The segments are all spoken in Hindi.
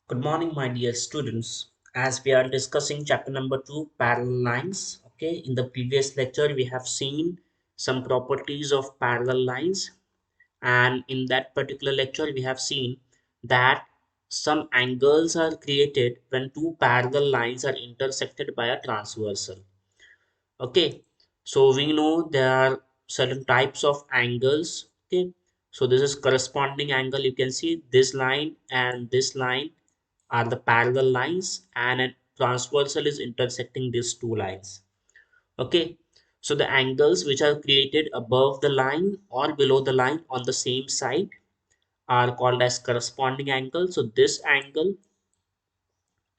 Good morning, my dear students. As we are discussing chapter number 2, parallel lines. Okay, in the previous lecture, we have seen some properties of parallel lines, and in that particular lecture, we have seen that some angles are created when two parallel lines are intersected by a transversal. Okay, so we know there are certain types of angles. Okay, so this is corresponding angle. You can see this line and this line are the parallel lines, and a transversal is intersecting these two lines. Okay, so the angles which are created above the line or below the line on the same side are called as corresponding angle. So this angle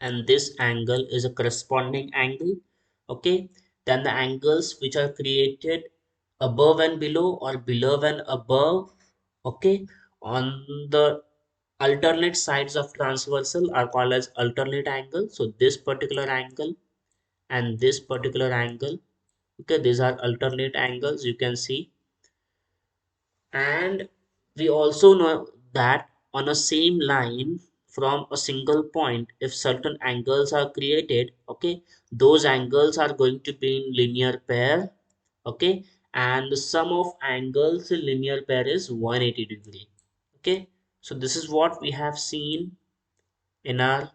and this angle is a corresponding angle. Okay, then the angles which are created above and below or below and above, okay, on the alternate sides of transversal are called as alternate angle. So this particular angle and this particular angle, okay, these are alternate angles, you can see. And we also know that on a same line from a single point, if certain angles are created, okay, those angles are going to be in linear pair. Okay, and the sum of angles in linear pair is 180-degree. Okay, so this is what we have seen in our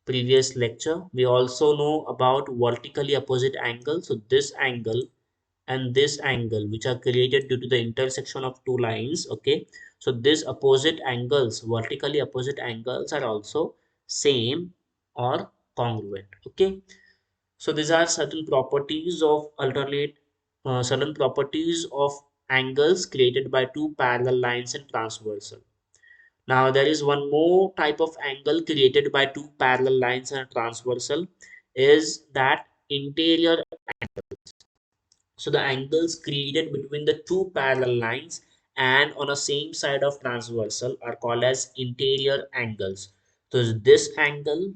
previous lecture. We also know about vertically opposite angles. So this angle and this angle which are created due to the intersection of two lines. Okay, so these opposite angles, vertically opposite angles, are also same or congruent. Okay, so these are certain properties of alternate certain properties of angles created by two parallel lines and transversal. Now there is one more type of angle created by two parallel lines and transversal, is that interior. So the angles created between the two parallel lines and on a same side of transversal are called as interior angles. So this angle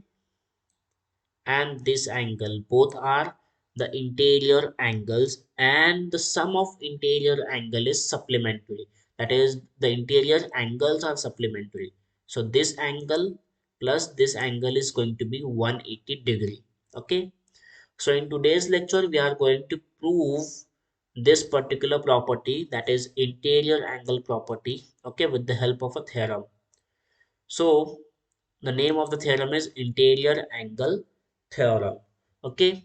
and this angle both are the interior angles, and the sum of interior angle is supplementary. That is, the interior angles are supplementary. So this angle plus this angle is going to be 180-degree. Okay, so in today's lecture we are going to prove this particular property, that is interior angle property, okay, with the help of a theorem. So the name of the theorem is interior angle theorem. Okay,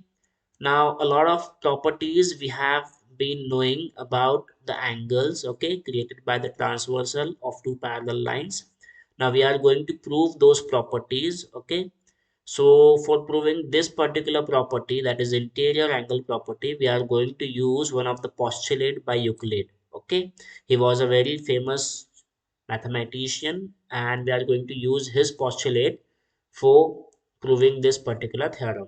now a lot of properties we have been knowing about the angles, okay, created by the transversal of two parallel lines. Now we are going to prove those properties. Okay, so for proving this particular property, that is interior angle property, we are going to use one of the postulate by Euclid. Okay, he was a very famous mathematician, and we are going to use his postulate for proving this particular theorem.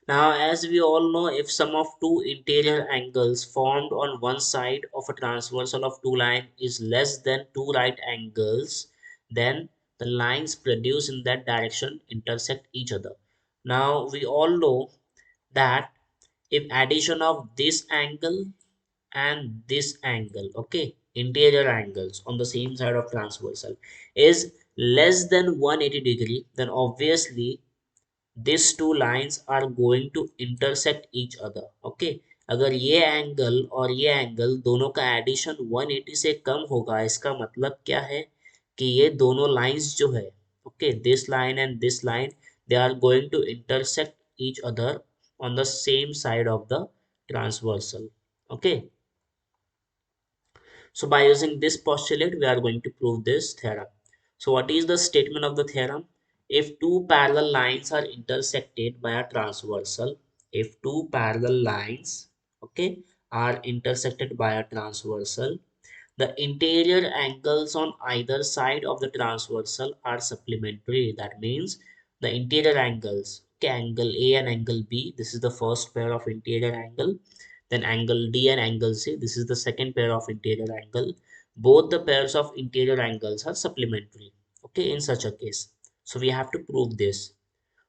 Now, as we all know, if sum of two interior angles formed on one side of a transversal of two lines is less than two right angles, then the lines produced in that direction intersect each other. Now, we all know that if addition of this angle and this angle, okay, interior angles on the same side of transversal, is less than 180-degree, then obviously these two lines are going to intersect each other. Okay, अगर ये एंगल और ये एंगल दोनों का एडिशन 180 से कम होगा, इसका मतलब क्या है कि ये दोनों लाइंस जो है, okay, this line and this line, they are going to intersect each other on the same side of the transversal. Okay, so by using this postulate, we are going to prove this theorem. So what is the statement of the theorem? If two parallel lines are intersected by a transversal, if two parallel lines, okay, are intersected by a transversal, the interior angles on either side of the transversal are supplementary. That means the interior angles, okay, angle A and angle B, this is the first pair of interior angle. Then angle D and angle C, this is the second pair of interior angle. Both the pairs of interior angles are supplementary. Okay, in such a case. So we have to prove this.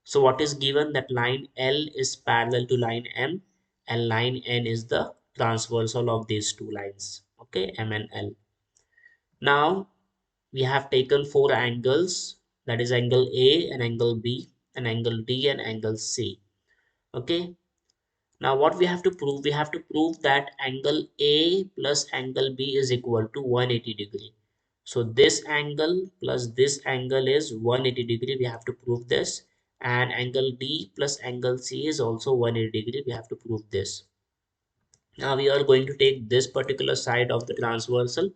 So what is given, that line L is parallel to line M and line N is the transversal of these two lines. Okay, M and L. Now we have taken four angles. that is angle A and angle B and angle D and angle C. Okay. Now what we have to prove? We have to prove that angle A plus angle B is equal to 180 degree. So this angle plus this angle is 180 degree. We have to prove this. And angle D plus angle C is also 180 degree. We have to prove this. Now we are going to take this particular side of the transversal.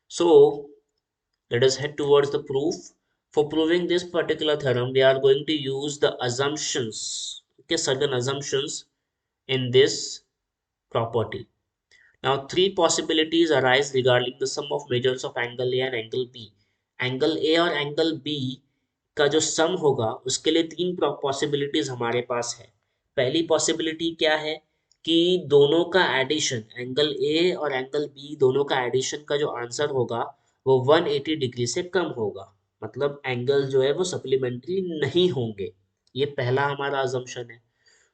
So let us head towards the proof. For proving this particular theorem, we are going to use the assumptions, okay, certain assumptions in this property. Now, three possibilities arise regarding the sum of measures of angle A and angle B. Angle A और angle B का जो sum होगा उसके लिए तीन possibilities हमारे पास है. पहली possibility क्या है कि दोनों का एडिशन, एंगल A और एंगल B दोनों का एडिशन का जो आंसर होगा वो 180 डिग्री से कम होगा. मतलब एंगल जो है वो सप्लीमेंट्री नहीं होंगे. ये पहला हमारा assumption है.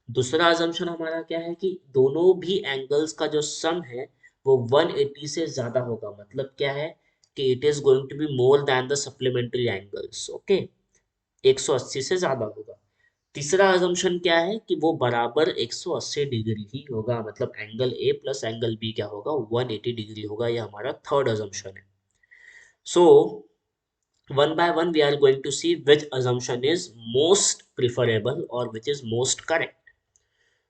दूसरा अजम्पशन हमारा क्या है कि दोनों भी एंगल्स का जो सम है वो 180 से ज्यादा होगा. मतलब क्या है कि it is going to be more than the supplementary angles. Okay, 180 से ज्यादा होगा. तीसरा अजम्पशन क्या है कि वो बराबर 180 डिग्री ही होगा. मतलब angle A plus angle B क्या होगा, 180 डिग्री होगा. ये हमारा थर्ड अजम्पशन है. सो one by one we are going to see which assumption is most preferable or which is most correct.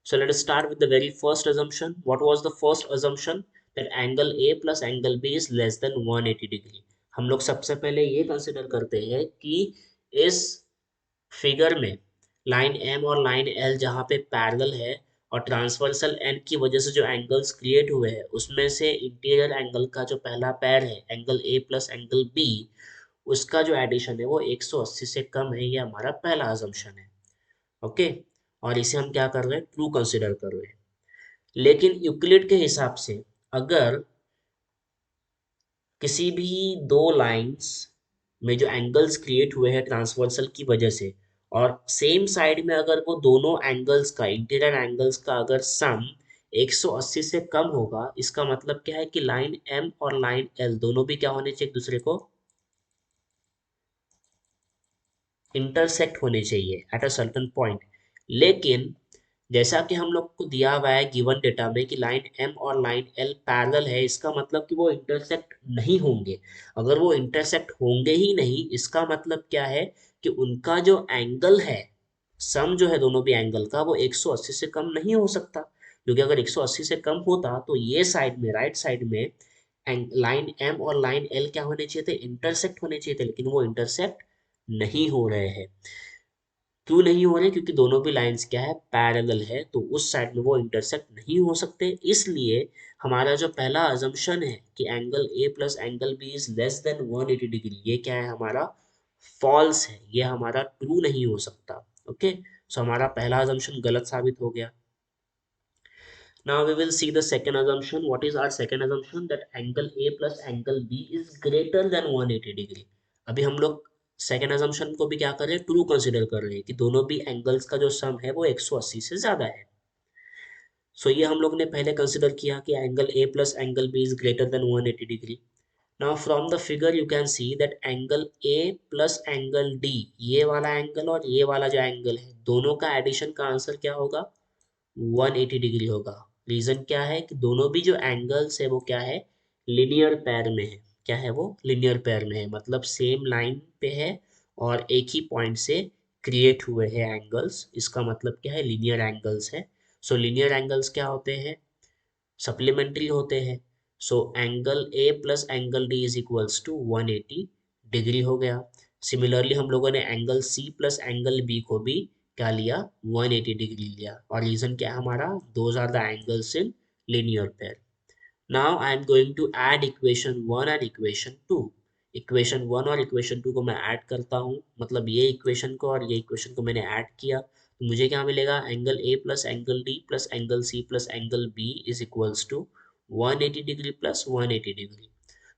So let us start with the very first assumption. What was the first assumption? That angle A plus angle B is less than 180 degree. हम लोग सबसे पहले ये कंसिडर करते हैं कि इस फिगर में लाइन M और लाइन L जहाँ पे पैरेलल है और ट्रांसवर्सल एंड की वजह से जो एंगल्स क्रिएट हुए हैं उसमें से इंटीरियर एंगल का जो पहला पैर है angle A plus angle B, उसका जो एडिशन है वो 180 से कम है. ये हमारा पहला अजम्पशन है. ओके, और इसे हम क्या कर रहे हैं, ट्रू कंसिडर कर रहे हैं. लेकिन यूक्लिड के हिसाब से अगर किसी भी दो लाइंस में जो एंगल्स क्रिएट हुए हैं ट्रांसवर्सल की वजह से और सेम साइड में अगर वो दोनों एंगल्स का, इंटीरियर एंगल्स का अगर सम 180 से कम होगा, इसका मतलब क्या है कि लाइन एम और लाइन एल दोनों भी क्या होने चाहिए, एक दूसरे को इंटरसेक्ट होने चाहिए एट अ सर्टेन पॉइंट. लेकिन जैसा कि हम लोग को दिया हुआ है गिवन डेटा में कि लाइन एम और लाइन एल पैरेलल है, इसका मतलब कि वो इंटरसेक्ट नहीं होंगे. अगर वो इंटरसेक्ट होंगे ही नहीं, इसका मतलब क्या है कि उनका जो एंगल है, सम जो है दोनों भी एंगल का, वो 180 से कम नहीं हो सकता. क्योंकि अगर 180 से कम होता तो ये साइड में, राइट साइड में लाइन एम और लाइन एल क्या होने चाहिए थे, इंटरसेक्ट होने चाहिए थे. लेकिन वो इंटरसेक्ट नहीं हो रहे हैं. क्यों नहीं हो रहे, क्योंकि दोनों भी लाइंस क्या है, पैरेलल है. तो उस साइड में वो इंटरसेक्ट नहीं हो सकते. इसलिए हमारा जो पहला अजम्पशन है कि angle A plus angle B is less than 180 degree, ये क्या है हमारा, फॉल्स है. ये हमारा ट्रू नहीं हो सकता. ओके, सो हमारा पहला अजम्पशन गलत साबित हो गया. Now we will see the second assumption. What is our second assumption? That angle A plus angle B is greater than 180 degree. अभी हम लोग सेकेंड assumption को भी क्या कर रहे हैं, ट्रू कंसिडर कर रहे हैं कि दोनों भी एंगल्स का जो सम है वो 180 से ज्यादा है. सो ये हम लोग ने पहले कंसिडर किया कि angle A plus angle B is greater than 180 degree. Now from the figure you can see that angle A plus angle D, ये वाला एंगल और ये वाला जो एंगल है, दोनों का एडिशन का आंसर क्या होगा, 180 डिग्री होगा. रीजन क्या है कि दोनों भी जो एंगल्स है वो क्या है, लिनियर पैर में है. क्या है वो, लिनियर पैर में है. मतलब सेम लाइन पे है और एक ही पॉइंट से क्रिएट हुए हैं एंगल्स. इसका मतलब क्या है, लिनियर एंगल्स है. सो लिनियर एंगल्स क्या होते हैं, सप्लीमेंट्री होते हैं. So angle A plus angle D is equals to 180 degree हो गया. सिमिलरली हम लोगों ने angle C plus angle B को भी क्या लिया, 180 डिग्री लिया. और रीजन क्या है हमारा, those are the angles in linear pair. Now I am going to add equation 1 and equation 2. Equation 1 और इक्वेशन 2 को मैं ऐड करता हूँ. मतलब ये इक्वेशन को और ये इक्वेशन को मैंने ऐड किया तो मुझे क्या मिलेगा, angle A plus angle D plus angle C plus angle B is equals to 180 degree plus 180 degree.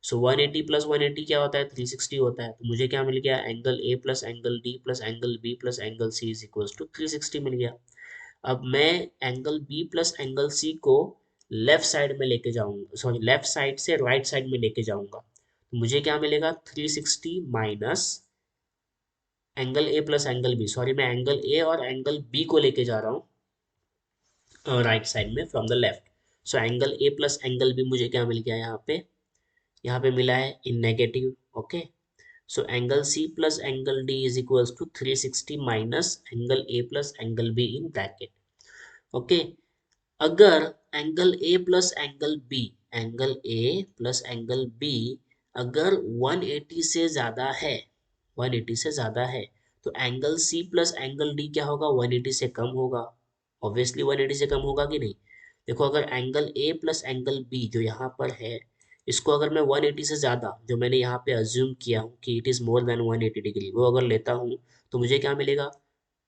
So 180 plus 180 क्या होता है, 360 होता है. तो मुझे क्या मिल गया, angle A plus angle D plus angle B plus angle C is equals to 360 मिल गया. अब मैं एंगल बी प्लस एंगल सी को लेफ्ट साइड में लेके जाऊंगा, सॉरी लेफ्ट साइड से राइट साइड में लेके जाऊंगा. तो मुझे क्या मिलेगा, 360 minus angle A plus angle B, sorry मैं एंगल ए और एंगल बी को लेके जा रहा हूँ राइट साइड में from the left. So angle A plus angle B मुझे क्या मिल गया यहाँ पे मिला है in negative. Okay, so angle C plus angle D is equals to 360 minus angle A plus angle B in bracket. Okay, अगर angle A plus angle B अगर 180 से ज्यादा है, 180 से ज्यादा है, तो angle C plus angle D क्या होगा, 180 से कम होगा। ऑब्वियसली 180 से कम होगा कि नहीं। देखो अगर angle A plus angle B जो यहाँ पर है, इसको अगर मैं 180 से ज्यादा, जो मैंने यहाँ पे अज्यूम किया हूँ कि it is more than 180 degree, वो अगर लेता हूँ तो मुझे क्या मिलेगा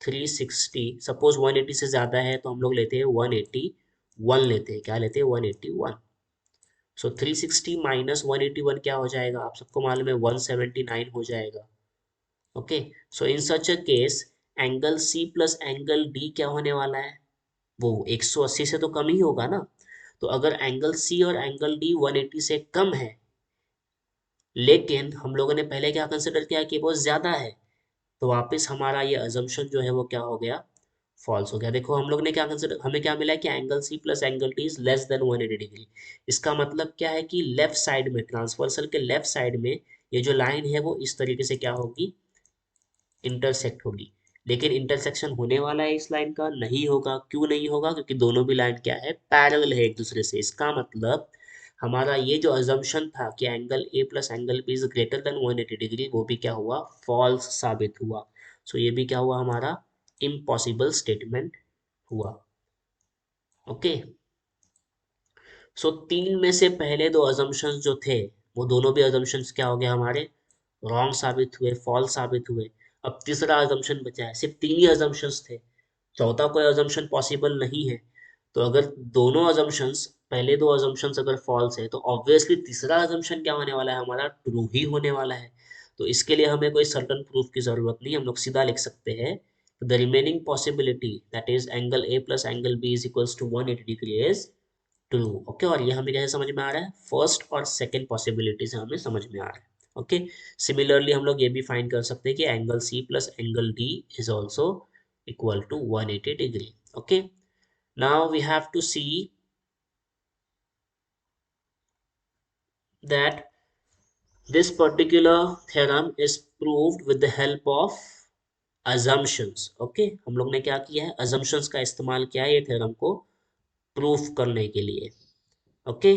360। सपोज 180 से ज्यादा है तो हम लोग लेते हैं 181 लेते हैं, क्या लेते हैं 181। सो 360 माइनस 181 क्या हो जाएगा, आप सबको मालूम है 179 हो जाएगा। Okay, so in such a case angle C plus angle D क्या होने वाला है, वो 180 से तो कम ही होगा ना। तो अगर एंगल सी और एंगल डी 180 से कम है, लेकिन हम लोगों ने पहले क्या कंसिडर किया कि वो ज्यादा है, तो वापस हमारा ये अजम्पशन जो है वो क्या हो गया, फॉल्स हो गया। देखो हम लोग ने क्या कंसिडर, हमें क्या मिला है कि angle C plus angle T is less than 180 degree. इसका मतलब क्या है कि लेफ्ट साइड में, ट्रांसवर्सल के लेफ्ट साइड में ये जो लाइन है वो इस तरीके से क्या होगी, इंटरसेक्ट होगी। लेकिन इंटरसेक्शन होने वाला है इस लाइन का, नहीं होगा। क्यों नहीं होगा, क्योंकि दोनों भी लाइन क्या है, पैरेलल है एक दूसरे से। इसका मतलब हमारा ये जो अजम्पशन था कि angle A plus angle B is greater than 180 degree, वो भी क्या हुआ, फॉल्स साबित हुआ। सो ये भी क्या हुआ हमारा, इम्पॉसिबल स्टेटमेंट हुआ। ओके, सो तीन में से पहले दो अजम्पशंस जो थे, वो दोनों भी अजम्पशंस क्या हो गए हमारे, रॉन्ग साबित हुए, फॉल्स साबित हुए। अब तीसरा अजम्पशन बचा है, सिर्फ तीन ही अजम्पशंस थे, चौथा कोई अजम्पशन पॉसिबल नहीं है। तो अगर दोनों अजम्पशंस, पहले दो अजम्पशंस अगर फॉल्स है, तो ऑब्वियसली तीसरा अजम्पशन क्या होने वाला है हमारा, ट्रू ही होने वाला है। तो इसके लिए हमें कोई सर्टन प्रूफ की जरूरत नहीं, हम लोग सीधा लिख सकते हैं the remaining possibility that is angle A plus angle B is equals to 180 degree is true. Okay, और ये हमें कैसे समझ में आ रहा है, फर्स्ट और सेकंड पॉसिबिलिटी से हमें समझ में आ रहा है। ओके, सिमिलरली हम लोग ये भी फाइंड कर सकते हैं कि angle C plus angle D is also equal to 180 degree. Okay, now we have to see that this particular theorem is proved with the help of assumptions. Okay, हम लोग ने क्या किया है, assumptions का इस्तेमाल किया है ये थ्योरम को प्रूफ करने के लिए। Okay,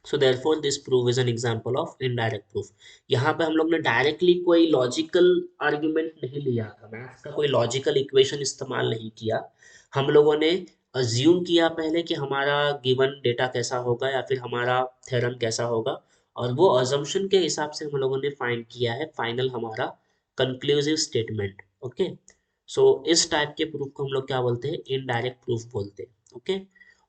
so therefore this proof is an example of indirect proof. यहाँ पे हम लोग ने डायरेक्टली कोई लॉजिकल आर्ग्यूमेंट नहीं लिया था, मैथ्स का कोई लॉजिकल इक्वेशन इस्तेमाल नहीं किया। हम लोगों ने अज्यूम किया पहले कि हमारा गिवन डेटा कैसा होगा या फिर हमारा थ्योरम कैसा होगा, और वो अजम्पशन के हिसाब से हम लोगों ने फाइंड किया है फाइनल हमारा कंक्लूसिव स्टेटमेंट। ओके, सो इस टाइप के प्रूफ को हम लोग क्या बोलते हैं, इनडायरेक्ट प्रूफ बोलते हैं। Okay,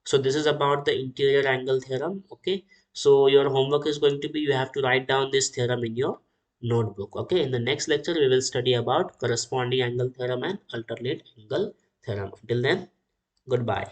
so this is about the interior angle theorem. Okay, so your homework is going to be, you have to write down this theorem in your notebook. Okay, in the next lecture we will study about corresponding angle theorem and alternate angle theorem. Until then, goodbye.